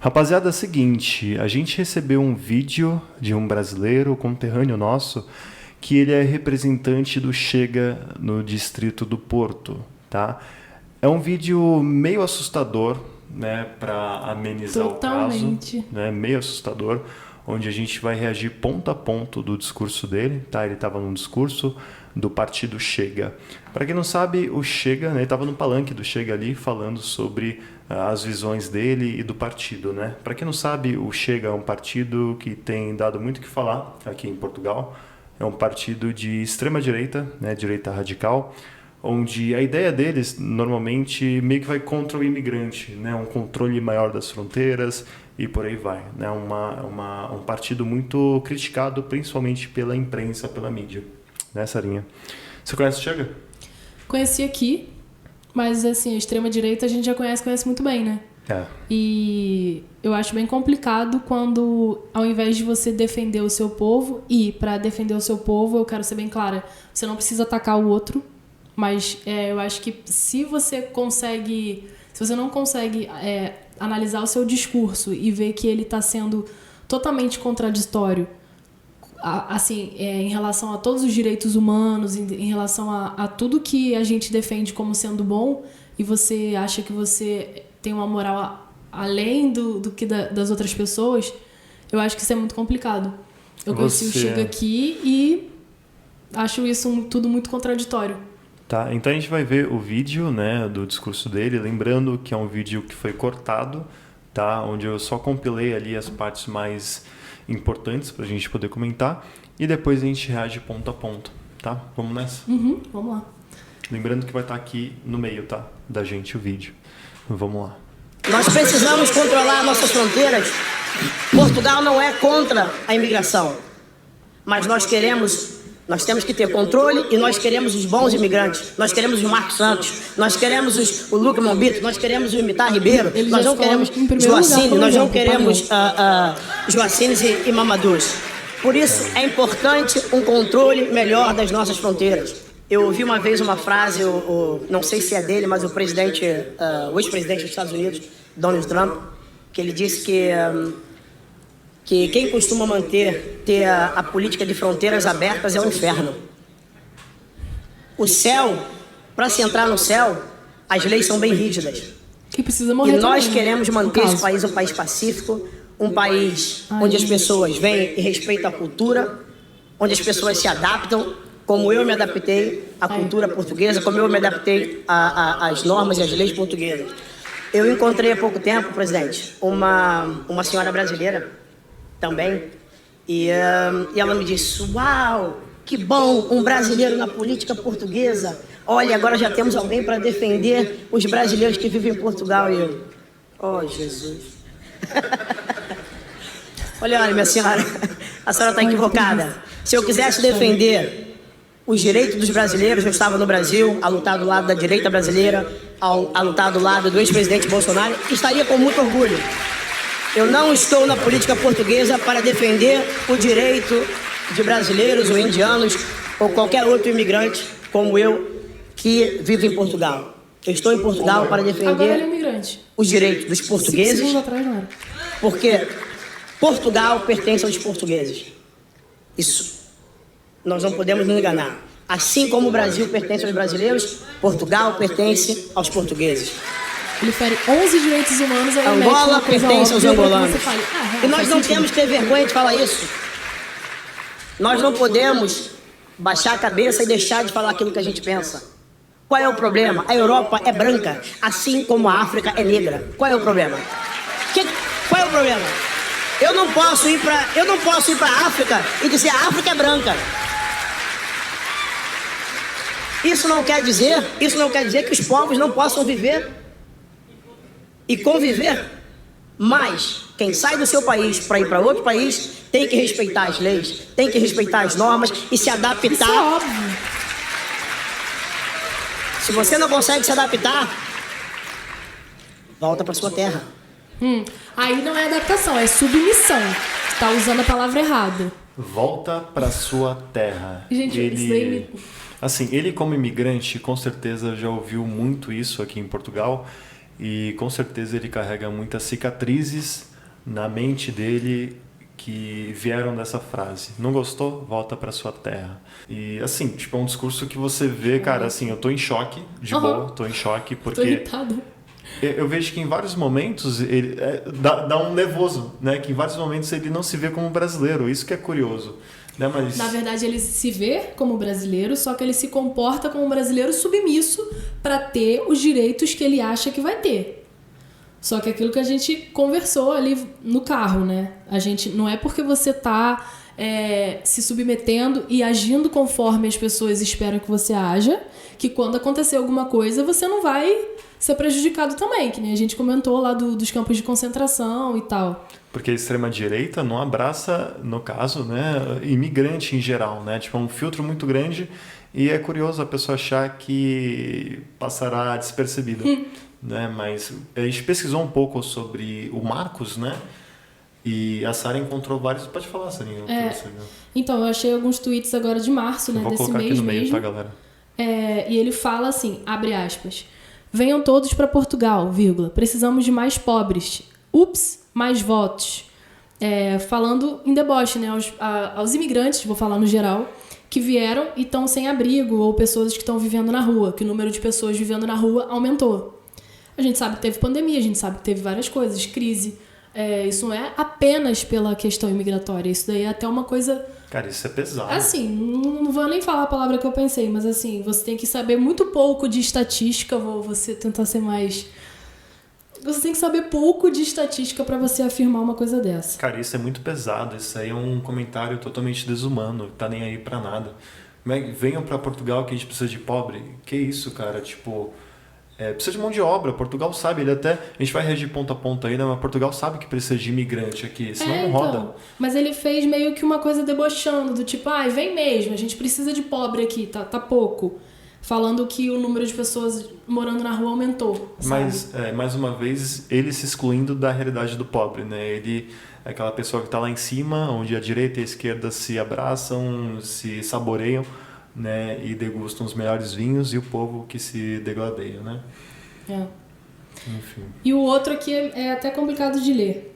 Rapaziada, é o seguinte, a gente recebeu um vídeo de um brasileiro, conterrâneo nosso, que ele é representante do Chega no distrito do Porto, tá? É um vídeo meio assustador, né, para amenizar Totalmente. o caso, né, meio assustador, onde a gente vai reagir ponto a ponto do discurso dele, tá? Ele estava num discurso do partido Chega. Para quem não sabe, o Chega, né, ele estava no palanque do Chega ali falando sobre as visões dele e do partido, né? Para quem não sabe, o Chega é um partido que tem dado muito o que falar aqui em Portugal. É um partido de extrema direita, né, direita radical, onde a ideia deles normalmente meio que vai contra o imigrante, né, um controle maior das fronteiras e por aí vai, né, um partido muito criticado principalmente pela imprensa, pela mídia, né, Sarinha? Você conhece o Chega? Conheci aqui, mas assim, a extrema-direita a gente já conhece muito bem, né? É. E eu acho bem complicado quando, ao invés de você defender o seu povo, e para defender o seu povo, eu quero ser bem clara, você não precisa atacar o outro, mas eu acho que se você não consegue analisar o seu discurso e ver que ele está sendo totalmente contraditório, assim, em relação a todos os direitos humanos, em relação a tudo que a gente defende como sendo bom, e você acha que você tem uma moral além do que das outras pessoas, eu acho que isso é muito complicado. Eu conheci o Chega aqui e acho isso tudo muito contraditório. Tá, então a gente vai ver o vídeo, né, do discurso dele, lembrando que é um vídeo que foi cortado, tá, onde eu só compilei ali as partes mais importantes pra gente poder comentar e depois a gente reage ponto a ponto, tá? Vamos nessa? Vamos lá. Lembrando que vai estar aqui no meio, tá, da gente o vídeo. Vamos lá. Nós precisamos controlar nossas fronteiras. Portugal não é contra a imigração, mas nós temos que ter controle e nós queremos os bons imigrantes. Nós queremos o Marcos Santos, nós queremos o Luca Mombito, nós queremos o Imitar Ribeiro, nós não queremos Joacine, nós não queremos Joacines e Mamadous. Por isso é importante um controle melhor das nossas fronteiras. Eu ouvi uma vez uma frase, não sei se é dele, mas o ex-presidente dos Estados Unidos, Donald Trump, que ele disse que quem costuma ter a política de fronteiras abertas é o inferno. O céu, para se entrar no céu, as leis são bem rígidas. Que precisa morrer. E nós queremos manter esse país um país pacífico, um país onde as pessoas vêm e respeitam a cultura, onde as pessoas se adaptam, como eu me adaptei à cultura portuguesa, como eu me adaptei às normas e às leis portuguesas. Eu encontrei há pouco tempo, presidente, uma senhora brasileira também, e ela me disse: uau, que bom, um brasileiro na política portuguesa. Olha, agora já temos alguém para defender os brasileiros que vivem em Portugal. E eu, oh Jesus. Olha, minha senhora, a senhora está equivocada. Se eu quisesse defender os direitos dos brasileiros, eu estava no Brasil, a lutar do lado da direita brasileira, a lutar do lado do ex-presidente Bolsonaro, estaria com muito orgulho. Eu não estou na política portuguesa para defender o direito de brasileiros ou indianos ou qualquer outro imigrante como eu que vive em Portugal. Eu estou em Portugal para defender os direitos dos portugueses, porque Portugal pertence aos portugueses. Isso nós não podemos nos enganar. Assim como o Brasil pertence aos brasileiros, Portugal pertence aos portugueses. Ele fere 11 direitos humanos. Aí Angola pertence aos angolanos. E nós não temos que ter vergonha de falar isso. Nós não podemos baixar a cabeça e deixar de falar aquilo que a gente pensa. Qual é o problema? A Europa é branca, assim como a África é negra. Qual é o problema? Qual é o problema? Eu não posso ir para a África e dizer a África é branca. Isso não quer dizer que os povos não possam viver e conviver. Mas quem sai do seu país para ir para outro país tem que respeitar as leis, tem que respeitar as normas e se adaptar. Isso é óbvio. Se você não consegue se adaptar, volta para sua terra. Aí não é adaptação, é submissão. Você tá usando a palavra errada. Volta para sua terra. Gente, isso daí... Assim, ele como imigrante, com certeza já ouviu muito isso aqui em Portugal e com certeza ele carrega muitas cicatrizes na mente dele que vieram dessa frase. Não gostou? Volta para sua terra. E assim, tipo, é um discurso que você vê, cara, assim, eu tô em choque, de boa, tô em choque, Tô porque irritado. eu vejo que em vários momentos ele dá um nervoso, né? Que em vários momentos ele não se vê como brasileiro, isso que é curioso. Né? Mas... Na verdade, ele se vê como brasileiro, só que ele se comporta como um brasileiro submisso para ter os direitos que ele acha que vai ter. Só que aquilo que a gente conversou ali no carro, né? A gente não é porque você tá se submetendo e agindo conforme as pessoas esperam que você haja, que quando acontecer alguma coisa você não vai ser prejudicado também, que nem a gente comentou lá dos campos de concentração e tal. Porque a extrema-direita não abraça, no caso, né, imigrante em geral, né? Tipo, é um filtro muito grande e é curioso a pessoa achar que passará despercebido, né? Mas a gente pesquisou um pouco sobre o Marcos, né? E a Sara encontrou vários... Pode falar, Sarinha. Então, eu achei alguns tweets agora de março, né, vou desse colocar mês aqui no meio, mesmo. tá, galera? E ele fala assim, abre aspas, venham todos para Portugal, vírgula, precisamos de mais pobres. Ups, mais votos. Falando em deboche, né, aos imigrantes, vou falar no geral, que vieram e estão sem abrigo, ou pessoas que estão vivendo na rua, que o número de pessoas vivendo na rua aumentou. A gente sabe que teve pandemia, a gente sabe que teve várias coisas, crise. Isso não é apenas pela questão imigratória, isso daí é até uma coisa... Cara, isso é pesado. Assim, não vou nem falar a palavra que eu pensei, mas assim, você tem que saber muito pouco de estatística, você tentar ser mais... Você tem que saber pouco de estatística para você afirmar uma coisa dessa. Cara, isso é muito pesado, isso aí é um comentário totalmente desumano, tá nem aí pra nada. Venham pra Portugal que a gente precisa de pobre. Que isso, cara, tipo... precisa de mão de obra, Portugal sabe, a gente vai reagir ponta a ponta ainda, mas Portugal sabe que precisa de imigrante aqui, senão não roda. Então, mas ele fez meio que uma coisa debochando, do tipo, vem mesmo, a gente precisa de pobre aqui, tá pouco. Falando que o número de pessoas morando na rua aumentou, sabe? Mas, mais uma vez, ele se excluindo da realidade do pobre, né? Ele é aquela pessoa que tá lá em cima, onde a direita e a esquerda se abraçam, se saboreiam, né, e degustam os melhores vinhos, e o povo que se degladeia, né? Enfim. E o outro aqui é até complicado de ler.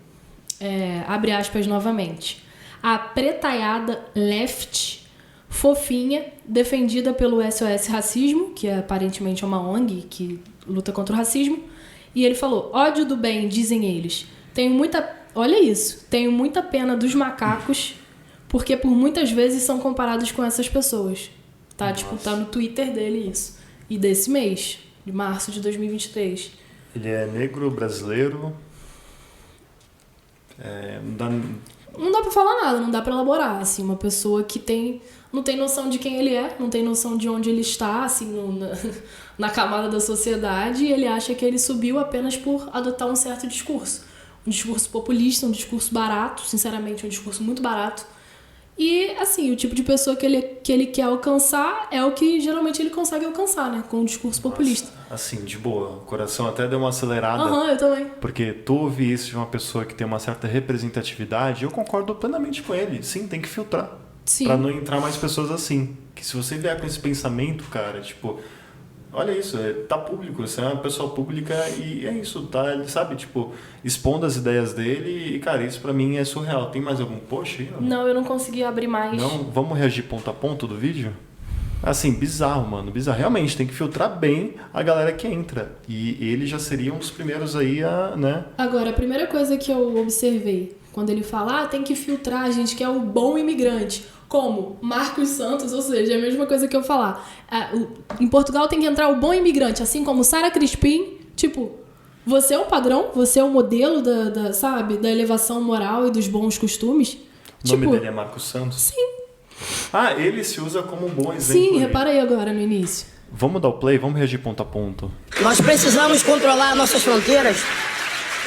Abre aspas novamente. A pretaiada left, fofinha, defendida pelo SOS Racismo, que aparentemente é uma ONG que luta contra o racismo, e ele falou, ódio do bem, dizem eles. Olha isso, tenho muita pena dos macacos, porque por muitas vezes são comparados com essas pessoas. Tá, tipo, tá no Twitter dele isso. E desse mês, de março de 2023. Ele é negro, brasileiro. Não dá pra falar nada, não dá pra elaborar. Assim, uma pessoa que não tem noção de quem ele é, não tem noção de onde ele está, assim, na camada da sociedade, e ele acha que ele subiu apenas por adotar um certo discurso. Um discurso populista, um discurso barato, sinceramente, um discurso muito barato. E, assim, o tipo de pessoa que ele quer alcançar é o que geralmente ele consegue alcançar, né? Com um discurso populista. Assim, de boa. O coração até deu uma acelerada. Eu também. Porque tu ouve isso de uma pessoa que tem uma certa representatividade, eu concordo plenamente com ele. Sim, tem que filtrar. Sim. Pra não entrar mais pessoas assim. Que se você vier com esse pensamento, cara, tipo... Olha isso, tá público, você é uma pessoa pública e é isso, tá, ele sabe, tipo, expondo as ideias dele e, cara, isso pra mim é surreal. Tem mais algum post aí? Não, eu não consegui abrir mais. Não? Vamos reagir ponto a ponto do vídeo? Assim, bizarro, mano, bizarro. Realmente, tem que filtrar bem a galera que entra. E ele já seria um dos primeiros aí a, né? Agora, a primeira coisa que eu observei, quando ele fala, tem que filtrar, a gente quer o bom imigrante. Como Marcos Santos, ou seja, é a mesma coisa que eu falar. Em Portugal tem que entrar o bom imigrante, assim como Sara Crispim. Tipo, você é o padrão, você é o modelo sabe, da elevação moral e dos bons costumes. O nome dele é Marcos Santos? Sim. Ele se usa como um bom exemplo. Sim, repara aí agora no início. Vamos dar o play, vamos reagir ponto a ponto. Nós precisamos controlar nossas fronteiras.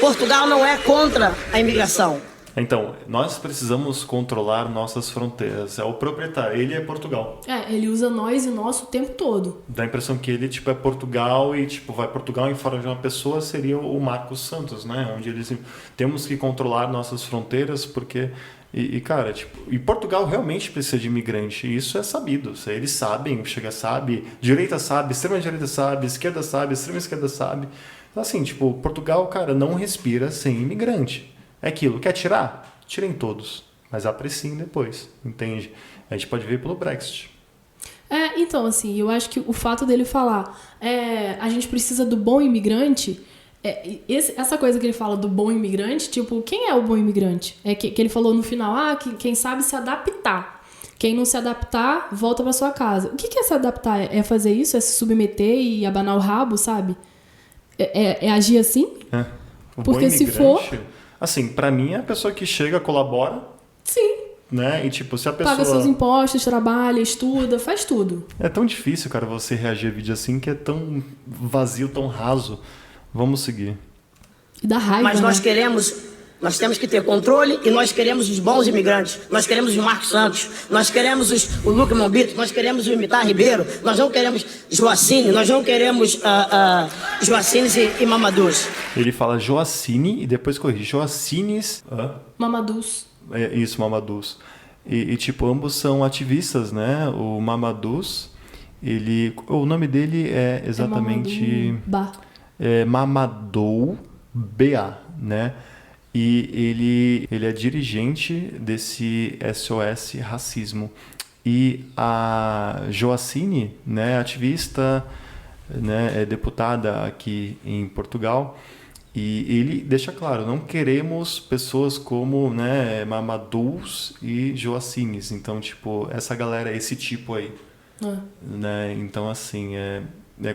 Portugal não é contra a imigração. Então, nós precisamos controlar nossas fronteiras. É o proprietário, ele é Portugal. Ele usa nós e nosso o tempo todo. Dá a impressão que ele, tipo, é Portugal e, tipo, vai Portugal em fora de uma pessoa, seria o Marcos Santos, né? Onde eles temos que controlar nossas fronteiras porque... E cara, tipo, e Portugal realmente precisa de imigrante, e isso é sabido. Isso eles sabem, o Chega sabe, direita sabe, extrema-direita sabe, esquerda sabe, extrema-esquerda sabe. Então, assim, tipo, Portugal, cara, não respira sem imigrante. É aquilo, quer tirar? Tirem todos, mas apreciem depois, entende? A gente pode ver pelo Brexit. Então, assim, eu acho que o fato dele falar a gente precisa do bom imigrante, essa coisa que ele fala do bom imigrante, tipo, quem é o bom imigrante? Que ele falou no final, quem sabe se adaptar. Quem não se adaptar, volta pra sua casa. O que é se adaptar? É fazer isso? É se submeter e abanar o rabo, sabe? É agir assim? O Porque bom se for... Assim, pra mim, é a pessoa que chega, colabora... Sim. Né? E tipo, se a pessoa... Paga seus impostos, trabalha, estuda, faz tudo. É tão difícil, cara, você reagir a vídeo assim, que é tão vazio, tão raso. Vamos seguir. E dá raiva, Mas nós temos que ter controle e nós queremos os bons imigrantes. Nós queremos os Marcos Santos, nós queremos o Luca Mombito, nós queremos o Imitar Ribeiro, nós não queremos Joacine, nós não queremos Joacines e Mamadus. Ele fala Joacine e depois corrige. Joacines... Mamadus. Isso, Mamadus. E tipo, ambos são ativistas, né? O Mamadus, o nome dele é exatamente... Mamadou Ba, né? E ele é dirigente desse SOS Racismo. E a Joacine, né, ativista, né, é deputada aqui em Portugal, e ele deixa claro, não queremos pessoas como, né, Mamadous e Joacines. Então, tipo, essa galera, esse tipo aí. Né? Então, assim, é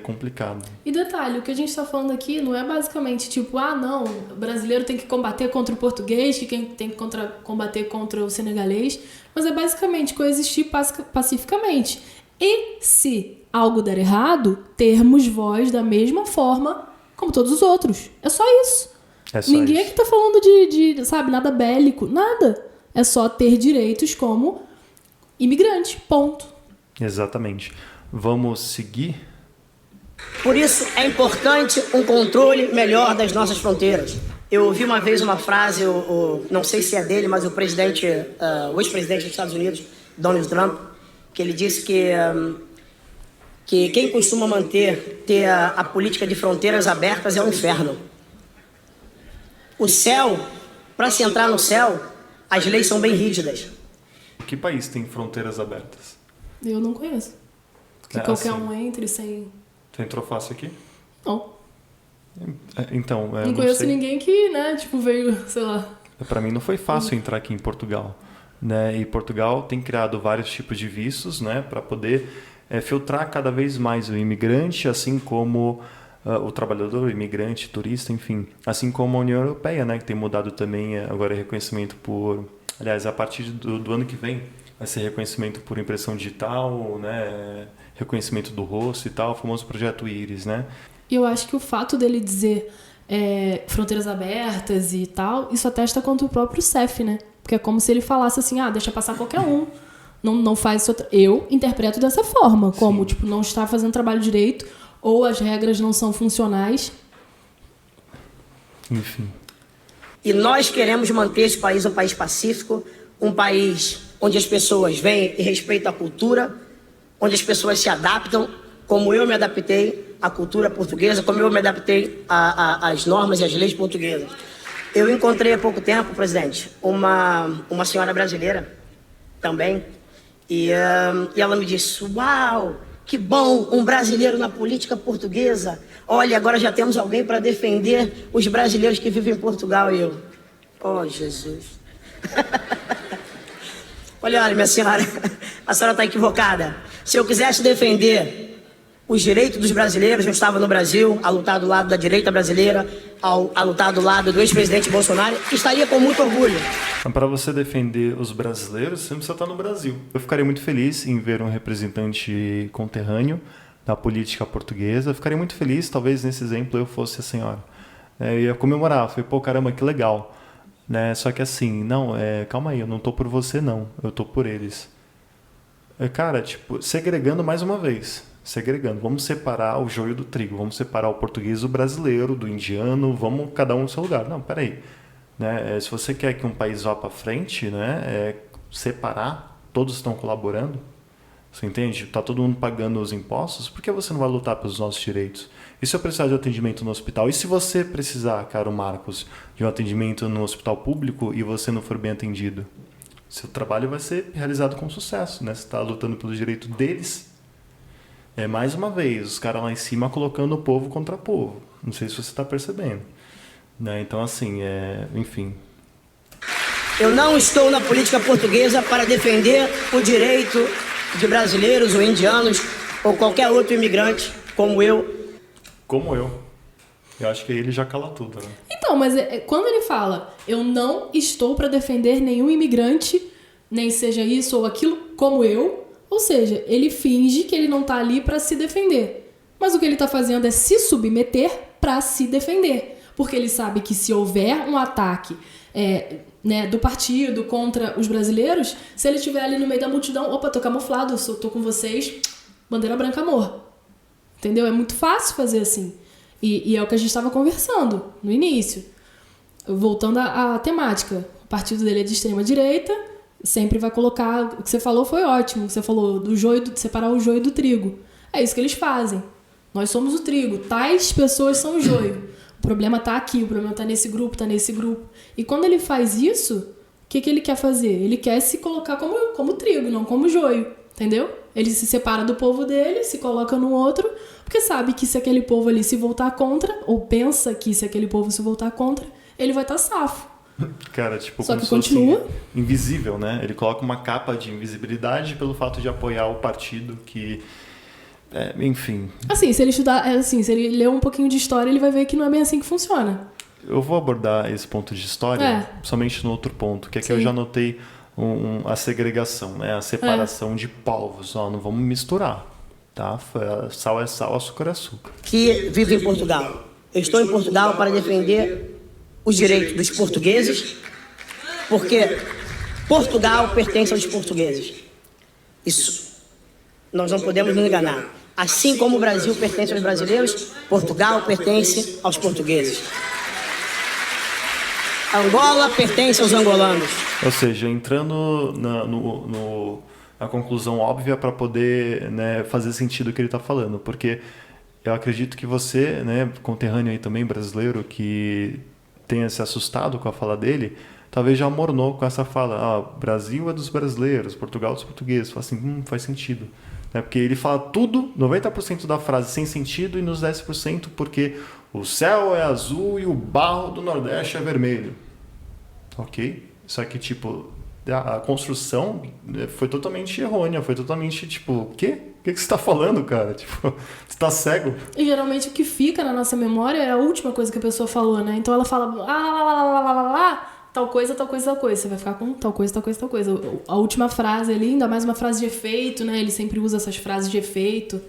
complicado. E detalhe, o que a gente está falando aqui não é basicamente tipo, não, o brasileiro tem que combater contra o português, que tem que combater contra o senegalês, mas é basicamente coexistir pacificamente. E se algo der errado, termos voz da mesma forma como todos os outros. É só isso. Ninguém aqui tá falando de, sabe, nada bélico, nada. É só ter direitos como imigrante, ponto. Exatamente. Vamos seguir? Por isso é importante um controle melhor das nossas fronteiras. Eu ouvi uma vez uma frase, não sei se é dele, mas o ex-presidente dos Estados Unidos, Donald Trump, que ele disse que quem costuma ter a política de fronteiras abertas é o inferno. O céu, para se entrar no céu, as leis são bem rígidas. Que país tem fronteiras abertas? Eu não conheço. Que qualquer um entre sem... Você entrou fácil aqui? Não. Então, não conheço ninguém que, né, tipo, veio, sei lá... Para mim não foi fácil entrar aqui em Portugal, né? E Portugal tem criado vários tipos de vistos, né, para poder filtrar cada vez mais o imigrante, assim como o trabalhador, o imigrante, turista, enfim. Assim como a União Europeia, né, que tem mudado também agora reconhecimento por... Aliás, a partir do ano que vem vai ser reconhecimento por impressão digital, né, reconhecimento do rosto e tal, o famoso projeto Íris, né? E eu acho que o fato dele dizer fronteiras abertas e tal, isso atesta contra o próprio CEF, né? Porque é como se ele falasse assim, deixa passar qualquer um. Não faz isso. Eu interpreto dessa forma, como, tipo, não está fazendo trabalho direito, ou as regras não são funcionais. Enfim. E nós queremos manter esse país um país pacífico, um país onde as pessoas vêm e respeitam a cultura, onde as pessoas se adaptam, como eu me adaptei à cultura portuguesa, como eu me adaptei às normas e às leis portuguesas. Eu encontrei há pouco tempo, presidente, uma senhora brasileira também, e ela me disse, uau, que bom, um brasileiro na política portuguesa. Olha, agora já temos alguém para defender os brasileiros que vivem em Portugal. E eu, Jesus. Olha, minha senhora, a senhora está equivocada. Se eu quisesse defender os direitos dos brasileiros, eu estava no Brasil, a lutar do lado da direita brasileira, a lutar do lado do ex-presidente Bolsonaro, estaria com muito orgulho. Para você defender os brasileiros, você não precisa estar no Brasil. Eu ficaria muito feliz em ver um representante conterrâneo da política portuguesa. Eu ficaria muito feliz, talvez nesse exemplo eu fosse a senhora. Eu ia comemorar, falei, pô, caramba, que legal. Né? Só que assim, não, calma aí, eu não tô por você não, eu tô por eles. Cara, tipo, segregando mais uma vez. Segregando, vamos separar o joio do trigo, vamos separar o português do brasileiro, do indiano, vamos cada um no seu lugar. Não, peraí. Né? Se você quer que um país vá para frente, né, separar, todos estão colaborando, Você entende? Tá todo mundo pagando os impostos, por que você não vai lutar pelos nossos direitos? E se eu precisar de atendimento no hospital? E se você precisar, caro Marcos, de um atendimento no hospital público e você não for bem atendido? Seu trabalho vai ser realizado com sucesso, né? Você está lutando pelo direito deles. É mais uma vez, os caras lá em cima colocando o povo contra o povo. Não sei se você está percebendo. Né? Então, assim, enfim. Eu não estou na política portuguesa para defender o direito de brasileiros ou indianos ou qualquer outro imigrante como eu. Como eu. Eu acho que aí ele já cala tudo, né? Então, mas quando ele fala, eu não estou para defender nenhum imigrante, nem seja isso ou aquilo, como eu, ou seja, ele finge que ele não tá ali para se defender. Mas o que ele tá fazendo é se submeter para se defender. Porque ele sabe que se houver um ataque né, do partido contra os brasileiros, se ele estiver ali no meio da multidão, opa, tô camuflado, tô com vocês, bandeira branca, amor. Entendeu? É muito fácil fazer assim. E é o que a gente estava conversando no início. Voltando à temática. O partido dele é de extrema direita, sempre vai colocar... O que você falou foi ótimo. Você falou do joio, de separar o joio do trigo. É isso que eles fazem. Nós somos o trigo. Tais pessoas são o joio. O problema tá aqui, o problema tá nesse grupo, tá nesse grupo. E quando ele faz isso, o que ele quer fazer? Ele quer se colocar como trigo, não como joio. Entendeu? Ele se separa do povo dele, se coloca no outro, porque sabe que se aquele povo ali se voltar contra, ou pensa que se aquele povo se voltar contra, ele vai estar safo. Cara, tipo, só como que se fosse continua invisível, né? Ele coloca uma capa de invisibilidade pelo fato de apoiar o partido que... enfim. Assim, se ele estudar, se ele ler um pouquinho de história, ele vai ver que não é bem assim que funciona. Eu vou abordar esse ponto de história somente no outro ponto, que é que eu já notei a segregação, né? A separação de povos. Ó, não vamos misturar, tá? Sal é sal, açúcar é açúcar. Que vive em Portugal. Eu estou em Portugal para defender os direitos dos portugueses, porque Portugal pertence aos portugueses. Isso nós não podemos nos enganar. Assim como o Brasil pertence aos brasileiros, Portugal pertence aos portugueses. Angola pertence aos angolanos. Ou seja, entrando na conclusão óbvia para poder, né, fazer sentido o que ele está falando, porque eu acredito que você, né, conterrâneo aí também, brasileiro, que tenha se assustado com a fala dele, talvez já amornou com essa fala, Brasil é dos brasileiros, Portugal é dos portugueses, fala assim, faz sentido. Né? Porque ele fala tudo, 90% da frase sem sentido e nos 10% porque o céu é azul e o barro do Nordeste é vermelho. Ok? Só que, tipo, a construção foi totalmente errônea, foi totalmente, tipo, o quê? O que você está falando, cara? Tipo, você está cego? E geralmente o que fica na nossa memória é a última coisa que a pessoa falou, né? Então ela fala, tal coisa, tal coisa, tal coisa. Você vai ficar com tal coisa, tal coisa, tal coisa. A última frase ali, ainda mais uma frase de efeito, né? Ele sempre usa essas frases de efeito.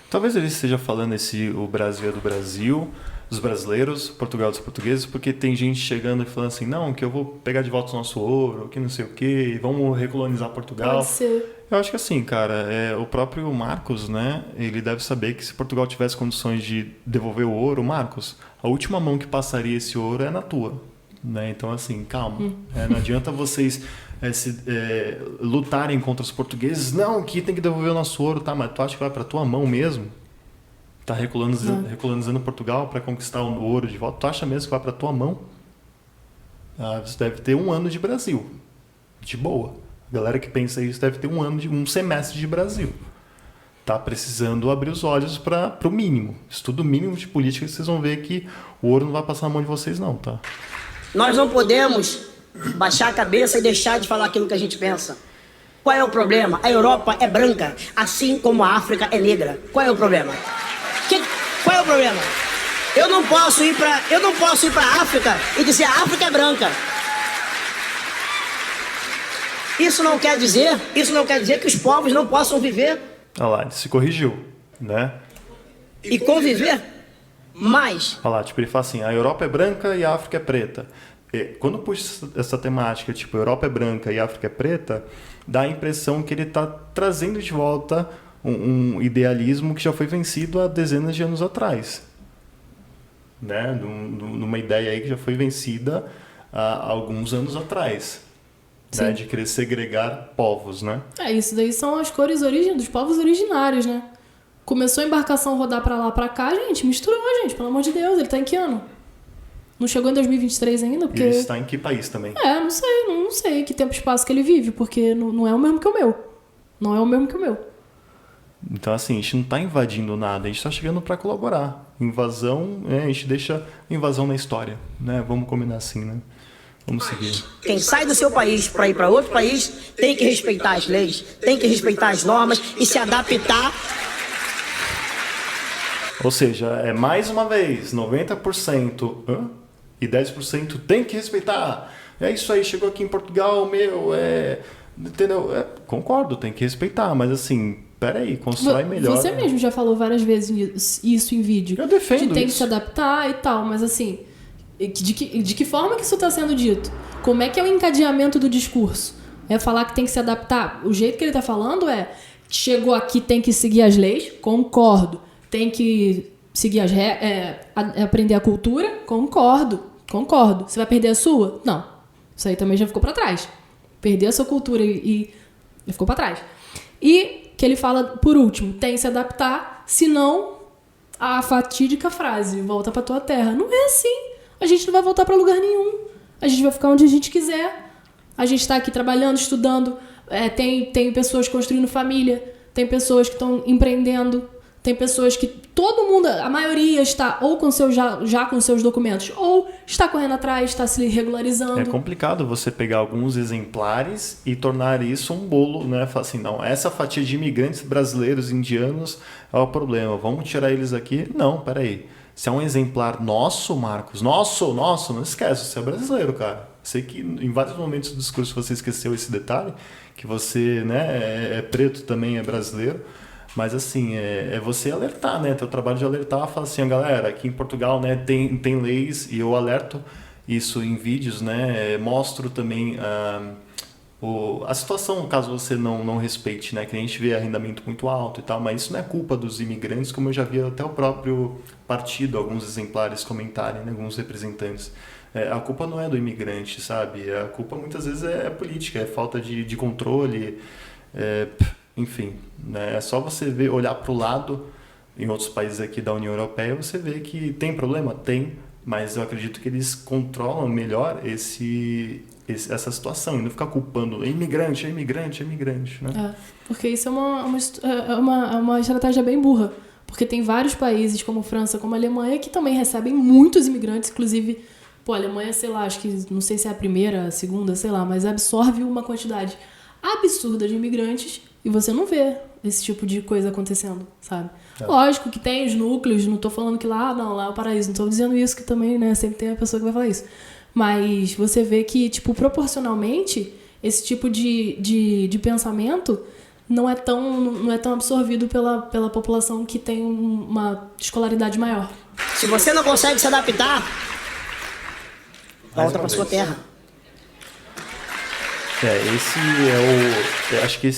Talvez ele esteja falando o Brasil é do Brasil, dos brasileiros, Portugal dos portugueses, porque tem gente chegando e falando assim, não, que eu vou pegar de volta o nosso ouro, que não sei o quê, vamos recolonizar Portugal. Pode ser. Eu acho que assim, cara, o próprio Marcos, né, ele deve saber que se Portugal tivesse condições de devolver o ouro, Marcos, a última mão que passaria esse ouro é na tua. Né? Então, assim, calma. Não adianta vocês lutarem contra os portugueses. Não, que tem que devolver o nosso ouro, tá? Mas tu acha que vai pra tua mão mesmo? Tá recolonizando Portugal para conquistar o ouro de volta? Tu acha mesmo que vai pra tua mão? Você deve ter 1 ano de Brasil. De boa. A galera que pensa isso deve ter 1 semestre de Brasil. Tá precisando abrir os olhos para o mínimo. Estudo mínimo de política, vocês vão ver que o ouro não vai passar na mão de vocês, não, tá? Nós não podemos baixar a cabeça e deixar de falar aquilo que a gente pensa. Qual é o problema? A Europa é branca, assim como a África é negra. Qual é o problema? Qual é o problema? Eu não posso ir para a África e dizer a África é branca. Isso não quer dizer que os povos não possam viver. Olha lá, ele se corrigiu, né? E conviver mais. Olha lá, tipo, ele fala assim, a Europa é branca e a África é preta. E quando puxa essa temática, tipo, a Europa é branca e a África é preta, dá a impressão que ele está trazendo de volta um idealismo que já foi vencido há dezenas de anos atrás. Né? Numa ideia aí que já foi vencida há alguns anos atrás. né? De querer segregar povos, né? Isso daí são as cores dos povos originários, né? Começou a embarcação rodar pra lá, pra cá, gente, misturou, gente, pelo amor de Deus, ele tá em que ano? Não chegou em 2023 ainda, porque... E ele está em que país também? Não sei que tempo e espaço que ele vive, porque não é o mesmo que o meu. Não é o mesmo que o meu. Então, assim, a gente não está invadindo nada, a gente está chegando para colaborar. Invasão, a gente deixa invasão na história, né? Vamos combinar assim, né? Vamos seguir. Quem sai do seu país para ir para outro país tem que respeitar as leis, tem que respeitar as normas e se adaptar. Ou seja, mais uma vez, 90% e 10% tem que respeitar. É isso aí, chegou aqui em Portugal, entendeu? Concordo, tem que respeitar, mas assim, peraí, constrói melhor. Você mesmo já falou várias vezes isso em vídeo. Eu defendo que tem isso. que se adaptar e tal, mas assim, de que forma que isso está sendo dito? Como é que é o encadeamento do discurso? É falar que tem que se adaptar? O jeito que ele está falando chegou aqui, tem que seguir as leis? Concordo. Tem que seguir as aprender a cultura? Concordo. Você vai perder a sua? Não. Isso aí também já ficou para trás. Perder a sua cultura e ficou para trás. E que ele fala, por último, tem que se adaptar, senão a fatídica frase, volta pra tua terra. Não é assim. A gente não vai voltar pra lugar nenhum. A gente vai ficar onde a gente quiser. A gente tá aqui trabalhando, estudando. Tem pessoas construindo família. Tem pessoas que estão empreendendo. Tem pessoas que todo mundo, a maioria está ou com já com seus documentos, ou está correndo atrás, está se regularizando. É complicado você pegar alguns exemplares e tornar isso um bolo, né? Falar assim, não, essa fatia de imigrantes brasileiros, indianos, é o problema. Vamos tirar eles aqui? Não, peraí. Se é um exemplar nosso, Marcos, nosso, não esquece, você é brasileiro, cara. Sei que em vários momentos do discurso você esqueceu esse detalhe, que você, né, é preto também, é brasileiro. Mas assim, é você alertar, né? Teu trabalho de alertar, falar assim, galera, aqui em Portugal, né, tem leis e eu alerto isso em vídeos, né? Mostro também a situação, caso você não respeite, né? Que a gente vê arrendamento muito alto e tal, mas isso não é culpa dos imigrantes, como eu já vi até o próprio partido, alguns exemplares comentarem, né? Alguns representantes. A culpa não é do imigrante, sabe? A culpa muitas vezes é política, é falta de controle, enfim, né? É só você olhar para o lado, em outros países aqui da União Europeia, você vê que tem problema? Tem, mas eu acredito que eles controlam melhor essa situação e não ficar culpando imigrante, né? Porque isso é uma estratégia bem burra, porque tem vários países como França, como Alemanha, que também recebem muitos imigrantes, inclusive, a Alemanha, sei lá, acho que, não sei se é a primeira, a segunda, sei lá, mas absorve uma quantidade absurda de imigrantes e você não vê esse tipo de coisa acontecendo, sabe? Lógico que tem os núcleos, não tô falando que lá é o paraíso, não tô dizendo isso, que também, né, sempre tem a pessoa que vai falar isso. Mas você vê que, tipo, proporcionalmente, esse tipo de pensamento não é tão absorvido pela população que tem uma escolaridade maior. Se você não consegue se adaptar, volta para sua terra. Acho que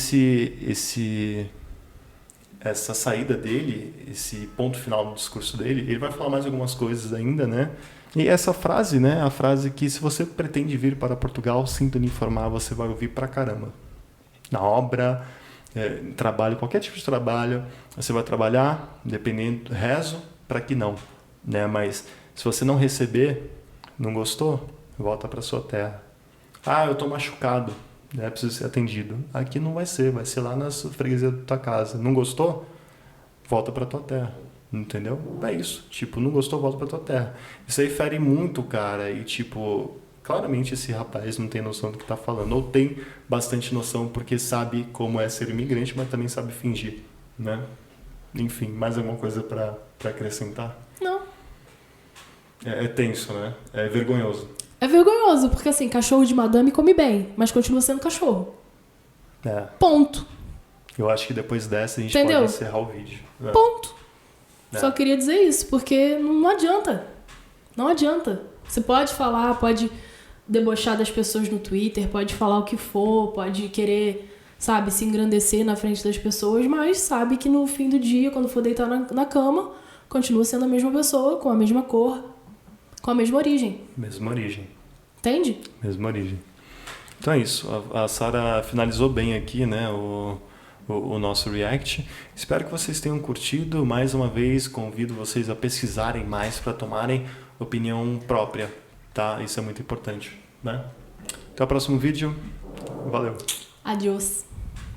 essa saída dele, esse ponto final do discurso dele, ele vai falar mais algumas coisas ainda, né? E essa frase, né? A frase que se você pretende vir para Portugal, sinto lhe informar, você vai ouvir pra caramba. Na obra, trabalho, qualquer tipo de trabalho, você vai trabalhar, dependendo, rezo para que não, né? Mas se você não receber, não gostou, volta para sua terra. Eu tô machucado, né? Preciso ser atendido. Aqui não vai ser lá na freguesia da tua casa. Não gostou? Volta para tua terra. Entendeu? É isso. Tipo, não gostou, volta pra tua terra. Isso aí fere muito, cara. E, tipo, claramente esse rapaz não tem noção do que tá falando. Ou tem bastante noção porque sabe como é ser imigrante, mas também sabe fingir, né? Enfim, mais alguma coisa pra acrescentar? Não. É tenso, né? É vergonhoso. É vergonhoso, porque assim, cachorro de madame come bem, mas continua sendo cachorro. Ponto. Eu acho que depois dessa a gente Entendeu? pode encerrar o vídeo. Ponto. Só queria dizer isso, porque não adianta. Não adianta. Você pode falar, pode debochar das pessoas no Twitter, pode falar o que for, pode querer, sabe, se engrandecer na frente das pessoas, mas sabe que no fim do dia, quando for deitar na cama, continua sendo a mesma pessoa, com a mesma cor, com a mesma origem. Mesma origem. Entende? Mesma origem. Então é isso. A Sara finalizou bem aqui, né, o nosso react. Espero que vocês tenham curtido. Mais uma vez, convido vocês a pesquisarem mais para tomarem opinião própria, tá? Isso é muito importante, né? Até o próximo vídeo. Valeu. Adiós.